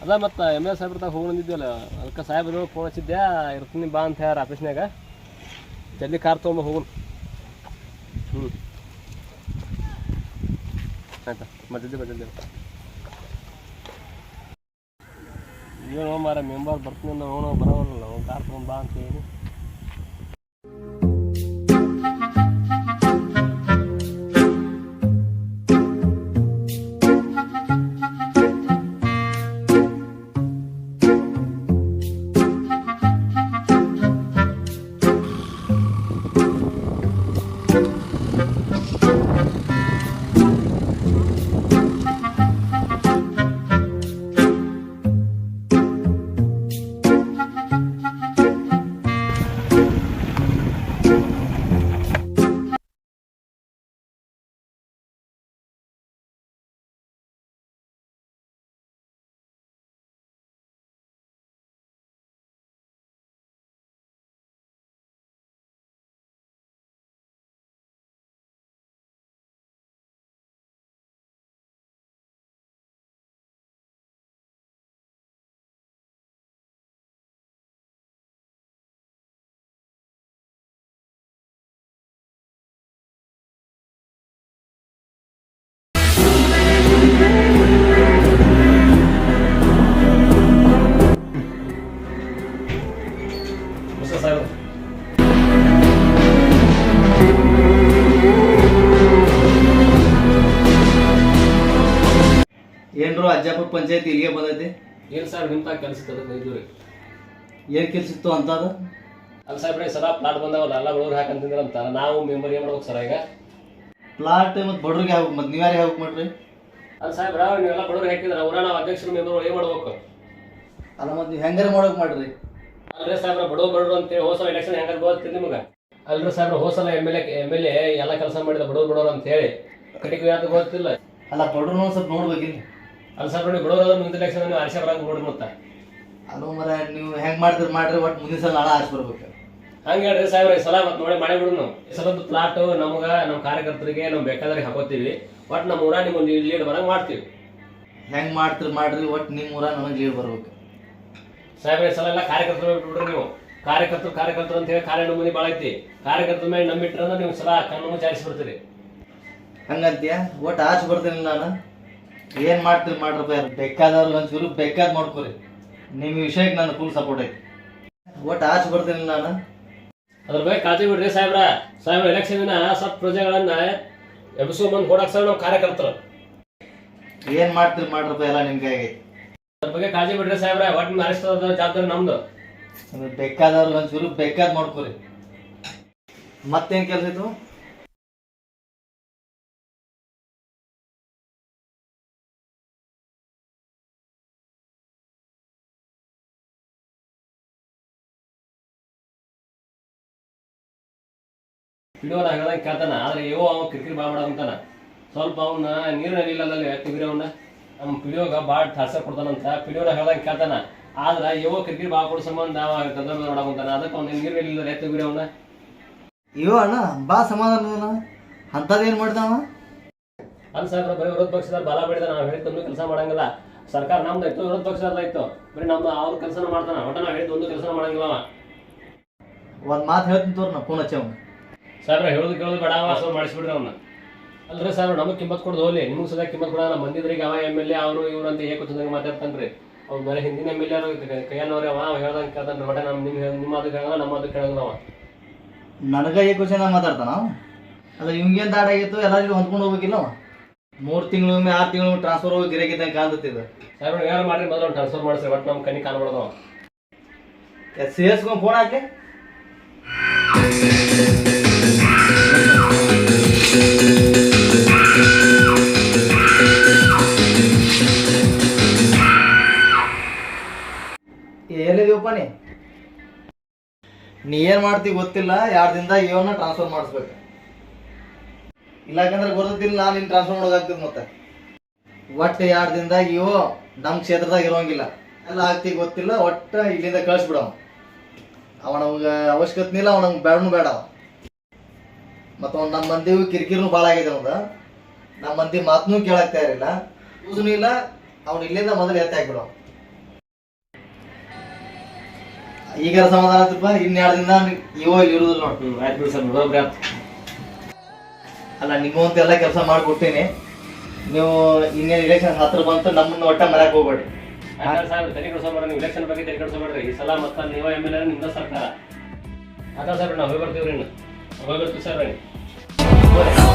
ಅದ ಮತ್ತು M L ಸಾಹೇಬ್ರ ಹೋಗಿ ಬಂದಿದ್ವಲ್ಲ, ಅದಕ್ಕೆ ಸಾಹೇಬ್ರು ಫೋನ್ ಹಚ್ಚಿದ್ದೆ, ಇರ್ತೀನಿ ಬಾ ಅಂತ ಹೇಳ್ಯಾರ ಆಫೀಸ್ನಾಗ. ಜಲ್ದಿ ಕಾರ್ ತೊಗೊಂಬ ಹೋಗೋಣ. ಆಯ್ತಾ, ಜಲ್ದಿ ಏನೋ ಮಾರ ಮೆಂಬರ್ ಬರ್ತೀನಿ ಅವನು ಬರೋವಲ್ಲ, ಕಾರ್ ತೊಗೊಂಡು ಬಾ ಅಂತ ಹೇಳಿ. ಏನ್ರು ಅಜ್ಜಾಪುರ ಪಂಚಾಯತಿ ಇಲ್ಲಿಗೆ ಬಂದೈತಿ? ಏನು ಸರ್ ನಿಮ್ಮ ತಾಗ ಕೆಲಸ ಇದೀವಿ. ಏನು ಕೆಲಸಿತ್ತು ಅಂತ ಅದು? ಅಲ್ಲ ಸಾಹೇಬ್ರೆ, ಸಲ ಪ್ಲಾಟ್ ಬಂದಾವಲ್ಲ, ಎಲ್ಲ ಬಡವ್ರು ಹಾಕಂತಿದ್ರು ಅಂತ ನಾವು ಮೆಂಬರ್ ಏನು ಮಾಡ್ಬೇಕು ಸರ್? ಈಗ ಪ್ಲಾಟ್ ಮತ್ತು ಬಡವ್ರಿಗೆ ಹಾಕ್ಬೇಕು, ಮತ್ತು ನೀವ್ಯಾರಿಗೆ ಹಾಕ್ಬೇಕು ಮಾಡ್ರಿ? ಅಲ್ಲ ಸಾಹೇಬ್ರ, ನೀವೆಲ್ಲ ಬಡವ್ರು ಹಾಕಿದ್ರೆ ಅವ್ರ ನಾವು ಅಧ್ಯಕ್ಷರು ಮೆಂಬರ್ ಏನು ಮಾಡ್ಬೇಕು? ಅಲ್ಲ ಮತ್ತು ನೀವು ಹೆಂಗಾರ ಮಾಡೋಕೆ ಮಾಡ್ರಿ. ಅಲ್ರಿ ಸಾಹೇಬ್ರ, ಬಡವ್ರು ಅಂತೇಳಿ ಹೋಸಲ ಎಲೆಕ್ಷನ್ ಹೆಂಗಾರ ಗೊತ್ತಿಲ್ಲ ನಿಮ್ಗೆ? ಅಲ್ರಿ ಸಾಹೇಬ್ರ, ಹೋಸಲ ಎಮ್ ಎಲ್ ಎ ಎಲ್ಲ ಕೆಲಸ ಮಾಡಿದ ಬಡವ್ರು ಅಂತ ಹೇಳಿ ಕಟಿಗೆ ಯಾಕೆ ಗೊತ್ತಿಲ್ಲ? ಅಲ್ಲ ಬಡವ್ರು ಸ್ವಲ್ಪ ನೋಡ್ಬೇಕಿಲ್ಲ. ಅಲ್ಲ ಸಾಹೇಬ್ರ, ನೀವು ಬಡವ್ರು ಮುಂದಿನ ಎಲೆಕ್ಷನ್ ನೀವು ಆರಿಸಿ ಬರಂಗೆ ನೋಡ್ರಿ. ಮತ್ತೆ ಅಲ್ಲೂ ಮರ ನೀವು ಹೆಂಗೆ ಮಾಡ್ತೀರಿ ಮಾಡ್ರಿ, ಒಟ್ಟು ಮುಂದಿನ ಸಲ ನಾಳೆ ಆರಿಸಿ ಬರ್ಬೇಕು. ಹಂಗೆ ಹೇಳ್ರಿ ಸಾಹೇಬ್ರ, ಈ ಸಲ ಮತ್ತೆ ನೋಡಿ ಮಾಡಿ ಬಿಡು. ನಾವು ಈ ಸಲದ್ದು ಪ್ಲಾಟ್ ನಮ್ಗೆ ನಮ್ಮ ಕಾರ್ಯಕರ್ತರಿಗೆ ನಾವು ಬೇಕಾದ್ರೆ ಹಾಕೋತೀವಿ. ಒಟ್ಟು ನಮ್ಮ ಊರ ನಿಮ್ಗೆ ಲೀಡ್ ಬರಂಗೆ ಮಾಡ್ತೀವಿ. ಹೆಂಗೆ ಮಾಡ್ತೀರಿ ಮಾಡ್ರಿ, ಒಟ್ಟು ನಿಮ್ಮ ಊರ ನಮಗೆ ಲೀಡ್ ಬರ್ಬೇಕು. ಸಾಹೇಬ್ರ, ಈ ಸಲ ಎಲ್ಲ ಕಾರ್ಯಕರ್ತರು ಬಿಡ್ರಿ. ನೀವು ಕಾರ್ಯಕರ್ತರು ಅಂತ ಹೇಳಿ ಕಾರ್ಯ ಮಂದಿ ಭಾಳ ಐತಿ. ಕಾರ್ಯಕರ್ತರ ಮೇಲೆ ನಂಬಿಟ್ರಂದ್ರೆ ನೀವು ಸಲ ಕಣ್ಣು ಮುಚ್ಚಿ ಆರಿಸ್ಬಿಡ್ತೀರಿ. ಹಂಗಂತೀಯ? ಒಟ್ಟು ಆಚೆ ಬರ್ತೀನಿ ನಾನು. ಏನು ಮಾಡ್ತೀರಿ ಮಾಡ್ರಪ್ಪ, ಯಾರು ಬೇಕಾದವ್ರು ಒಂಚೂರು ಬೇಕಾದ್ ಮಾಡ್ಕೊರಿ. ನಿಮ್ಮ ವಿಷಯಕ್ಕೆ ನಾನು ಫುಲ್ ಸಪೋರ್ಟ್ ಐತಿ. ಒಟ್ಟು ಆಚೆ ಬರ್ತೀನಿ ನಾನು. ಅದ್ರ ಬಗ್ಗೆ ಕಾಳಜಿ ಬಿಡ್ರಿ ಸಾಹೇಬ್ರ. ಎಲೆಕ್ಷನ್ ದಿನ ಸ್ವಲ್ಪ ಪ್ರಜೆಗಳನ್ನ ಎಬ್ಸೋ ಮಂದಿ ಕೊಡಕ್ ಸರ್ ನಾವು ಕಾರ್ಯಕರ್ತರು. ಏನು ಮಾಡ್ತೀರಿ ಮಾಡ್ರಪ್ಪ, ಎಲ್ಲ ನಿಮ್ಮ ಕೈ ಆಗೈತಿ. ಅದ್ರ ಬಗ್ಗೆ ಕಾಳಜಿ ಬಿಡ್ರಿ ಸಾಹೇಬ್ರ. ಒಟ್ಟು ಆರಿಸ್ತದ ಜವಾಬ್ದಾರಿ ನಮ್ದು. ಬೇಕಾದವ್ರು ಒಂಚೂರು ಬೇಕಾದ್ ಮಾಡ್ಕೊರಿ. ಮತ್ತೇನು ಕೆಲಸ ಇತ್ತು? ಪಿಡಿಯೋದ ಹೇಳ್ದಂಗೆ ಕೇಳ್ತಾನ, ಆದ್ರೆ ಇವು ಅವ ಕಿರಿಕಿರಿ ಭಾಳ ಮಾಡಂತಾನ. ಸ್ವಲ್ಪ ಅವನ್ನ ನೀರಿನಲ್ಲಿ ಇಲ್ಲಲ್ಲಿ ತೆಗಿರಿ. ಅವನ್ನ ನಮ್ಮ ಪಿಡಿಯೋಗ ಭಾಳ ಠಾಸ ಕೊಡ್ತಾನಂತ. ಪಿಡಿಯೋನ ಹೇಳ್ದಂಗೆ ಕೇಳ್ತಾನ, ಆದ್ರೆ ಇವು ಕಿರಿಕಿರಿ ಭಾಳ ಕೊಡೋ ಸಂಬಂಧ ಅವ ಗದ್ದಲ ಮಾಡಂತಾನ. ಅದಕ್ಕೆ ಅವ್ನ ನೀರಿನಲ್ಲಿ ಇಲ್ಲ ತೆಗಿರಿ ಅವನ್ನ. ಇವ ಅಣ್ಣ ಬಾ ಸಮಾಧಾನ ಅಂಥದ್ದೇನು ಮಾಡ್ತಾವ? ಅಲ್ಲ ಸಾಹೇಬ್ರ, ಬರೀ ವಿರೋಧ ಪಕ್ಷದ ಬಾಲ ಬಿಡಿದ ನಾವು ಹೇಳಿದ ಒಂದು ಕೆಲಸ ಮಾಡಂಗಿಲ್ಲ. ಸರ್ಕಾರ ನಮ್ದು ಆಯ್ತು, ವಿರೋಧ ಪಕ್ಷದ ಆಯ್ತು, ಬರೀ ನಮ್ಮ ಅವ್ರ ಕೆಲಸನ ಮಾಡ್ತಾನ. ಒಟ್ಟ ನಾವು ಹೇಳಿದ ಒಂದು ಕೆಲಸ ಮಾಡಂಗಿಲ್ಲ ಅವ. ಒಂದು ಮಾತು ಹೇಳ್ತೀನಿ ತೋರ್ ನಾ ಫೋನ್ ಹಚ್ಚ ಅವ್ನು. ಸಾಹೇಬ್ರ, ಹೇಳೋದು ಕೇಳೋದು ಬೇಡ, ಅವ ಮಾಡಿಸ್ಬಿಡ್ರಿ ಅವನ್ನ. ಅಲ್ರಿ ಸಾಹೇಬ್ರ, ನಮಗೆ ಕಿಮ್ಮತ್ ಕೊಡೋದು ಹೋಗ್ಲಿ, ನಿಮ್ಗೆ ಸದಾ ಕಿಮ್ಮತ್ ಕೊಡ. ನಮ್ಮ ಮಂದಿದ್ರಿಗೆ ಅವ ಎಮ್ ಎಲ್ ಎ ಅವರು ಇವ್ರು ಅಂತ ಏಕುತ್ತಂಗೆ ಮಾತಾಡ್ತಾನ್ರಿ. ಅವ್ರು ಬರೀ ಹಿಂದಿನ ಎಮ್ ಎಲ್ ಎ ಕೈಯನ್ನವ್ರಿ. ಅವ ಹೇಳ್ದಂಗೆ ಕೇಳ್ತಾನ್ರಿ. ಒಟ್ಟ ನಿಮ್ಮ ಅದಕ್ಕೆ ಕೇಳಂಗಿಲ್ಲ, ನಮ್ಮ ಅದಕ್ಕೆ ಕೇಳಂಗಿಲ್ಲ ಅವ. ನನಗೆ ಈ ಕ್ವಶನ್ ಮಾತಾಡ್ತಾನ ಅಲ್ಲ. ಇವ್ಗೇನು ದಾಡ ಆಗಿತ್ತು, ಎಲ್ಲರಿಗೂ ಹೊಂದ್ಕೊಂಡು ಹೋಗ್ಬೇಕಿಲ್ಲ ಅವ. 3 ತಿಂಗಳೊಮ್ಮೆ 6 ತಿಂಗಳು ಟ್ರಾನ್ಸ್ಫರ್ ಹೋಗಿ ಗಿರಾಕಿದ್ದಂಗೆ ಕಾಣ್ತಿದ್ದ. ಸಾಹೇಬ್ರ, ಯಾರು ಮಾಡ್ರಿ ಮೊದಲು ಟ್ರಾನ್ಸ್ಫರ್ ಮಾಡಿಸ್ರಿ. ಒಟ್ಟು ನಮ್ಮ ಕಣ್ಣಿ ಕಾಣ್ಬಾರ್ದು ಅವ. ಸೇರ್ಸ್ಕೊಂಡು ಫೋನ್ ಹಾಕಿ ಎಲ್ಲಿದೀವಪ್ಪ ನೀ ಏನು ಮಾಡ್ತೀವಿ ಗೊತ್ತಿಲ್ಲ. 2 ದಿನದಾಗ ಇವನ್ನ ಟ್ರಾನ್ಸ್ಫರ್ ಮಾಡಿಸ್ಬೇಕು. ಇಲ್ಲಾಕಂದ್ರೆ ಗೊತ್ತಿಲ್ಲ, ನಾನು ನಿನ್ನ ಟ್ರಾನ್ಸ್ಫರ್ ಮಾಡೋದಾಗ್ತದೆ. ಮತ್ತೆ ಒಟ್ಟು 2 ದಿನದಾಗ ಇವು ನಮ್ಮ ಕ್ಷೇತ್ರದಾಗ ಇರೋಂಗಿಲ್ಲ. ಎಲ್ಲ ಆಗ್ತಿ ಗೊತ್ತಿಲ್ಲ. ಒಟ್ಟು ಇಲ್ಲಿಂದ ಕಳಿಸ್ಬಿಡವ. ಅವನವಾಗ ಅವಶ್ಯಕತೆ ಇಲ್ಲ, ಅವನಂಗೆ ಬೇಡನು ಬೇಡ. ಮತ್ತು ಅವ್ನು ನಮ್ಮ ಮಂದಿಗೂ ಕಿರಿಕಿರಿನೂ ಭಾಳ ಆಗಿದೆ. ಅವಂದ ನಮ್ಮ ಮಂದಿ ಮಾತನ್ನೂ ಕೇಳಾಕ್ತಾ ಇರಲಿಲ್ಲ, ಯೂಸೂ ಇಲ್ಲ. ಅವ್ನು ಇಲ್ಲಿಂದ ಮೊದಲು ಎತ್ತಾಕ್ಬಿಡವ. ಈಗಾರ ಸಮಾಧಾನ ಆತಪ್ಪ. ಇನ್ಯಾರ್ಡ್ ದಿನ ಇವ ಇಲ್ಲಿ ಇರುದಿಲ್ಲ ನೋಡಿ. ಆಯ್ತು ಬಿಡಿ ಸರ್, ಬರೋಬ್ರಿ ಆಯ್ತು. ಅಲ್ಲ ನಿಮ್ಮಂತ ಎಲ್ಲ ಕೆಲಸ ಮಾಡ್ಕೊಡ್ತೀನಿ. ನೀವು ಇನ್ನೇನು ಇಲೆಕ್ಷನ್ ಹತ್ರ ಬಂತು ನಮ್ಮನ್ನ ಒಟ್ಟ ಮರ್ಯಾಕ್ ಹೋಗ್ಬೇಡಿ. ಸಾಹೇಬ್ ತಲೆ ಕೆಡಿಸೋಬೇಡ್ರಿ, ನೀವು ಇಲೆಕ್ಷನ್ ಬಗ್ಗೆ ತಲೆ ಕೆಡಿಸೋಬೇಡ್ರಿ. ಈ ಸಲ ಮತ್ತೆ ನೀವು MLA ನಿಮ್ದ ಸರ್ಕಾರ. ಸಾಹೇಬ್ರಿ ನಾವು ಹೋಗಿ ಬರ್ತೀವ್ರಿ, ಇನ್ನು ಹೋಗಿ ಬರ್ತೀವಿ ಸರ್.